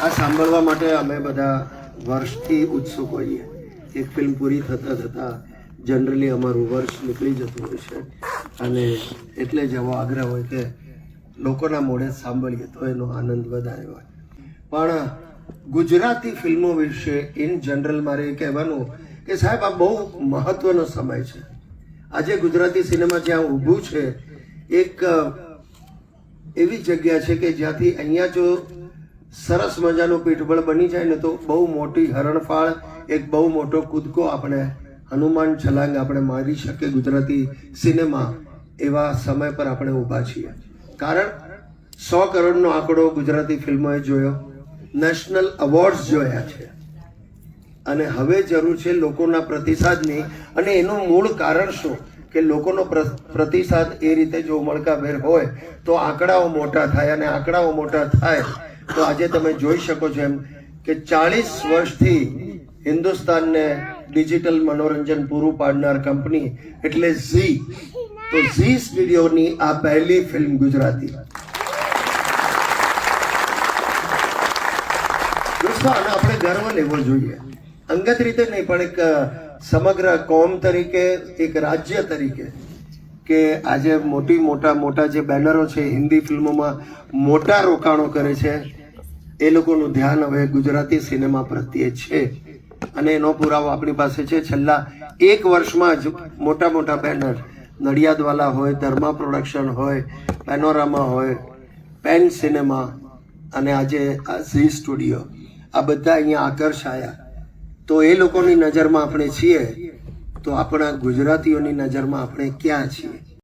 આ સાંભળવા માટે અમે બધા વર્ષથી ઉત્સુક હોઈએ. એક ફિલ્મ પૂરી થતાં થતાં જનરલી અમારું વર્ષ નીકળી જતું હોય છે અને એટલે જ એવો આગ્રહ હોય કે લોકોના મોઢે સાંભળીએ તો એનો આનંદ વધારે હોય. પણ ગુજરાતી ફિલ્મો વિશે ઇન જનરલ મારે એ કહેવાનું કે સાહેબ આ બહુ મહત્વનો સમય છે. આજે ગુજરાતી સિનેમા જ્યાં ઊભું છે એક એવી જગ્યા છે કે જ્યાંથી અહીંયા જો સરસ મજાનું પીઠબળ બની જાય ને તો બહુ મોટી હરણફાળ, એક બહુ મોટો કૂદકો આપણે હનુમાન છલાંગ આપણે મારી શકીએ ગુજરાતી સિનેમા એવા સમય પર આપણે ઊભા છીએ. કારણ 100 કરોડનો આંકડો ગુજરાતી ફિલ્મોએ જોયો, નેશનલ એવોર્ડ્સ જોયા છે અને હવે જરૂર છે લોકોના પ્રતિસાદની. અને એનું મૂળ કારણ શું કે લોકોનો પ્રતિસાદ એ રીતે જો ઉમળકાભેર હોય તો આંકડાઓ મોટા થાય અને આંકડાઓ મોટા થાય તો આજે તમે જોઈ શકો છો એમ કે 40 વર્ષથી હિન્દુસ્તાનને ડિજિટલ મનોરંજન પૂરું પાડનાર કંપની એટલે ઝી. તો ઝી સ્ટુડિયોની આ પહેલી ફિલ્મ ગુજરાતી. દોસ્તો આનો આપણે ગર્વ લેવો જોઈએ, અંગત રીતે નહીં પણ એક સમગ્ર કોમ તરીકે, એક રાજ્ય તરીકે, કે આજે મોટા જે બેનરો છે હિન્દી ફિલ્મોમાં મોટા રોકાણો કરે છે એ લોકોનું ધ્યાન હવે ગુજરાતી સિનેમા પ્રત્યે છે. અને એનો પુરાવો આપણી પાસે છે. છેલ્લા 1 વર્ષમાં જ મોટા બેનર નડિયાદવાલા હોય, ધર્મા પ્રોડક્શન હોય, પેનોરામા હોય, પેન સિનેમા અને આજે આ ઝી સ્ટુડિયો, આ બધા અહીંયા આકર્ષાયા. તો એ લોકોની નજરમાં આપણે છીએ તો આપણા ગુજરાતીઓની નજરમાં આપણે ક્યાં છીએ?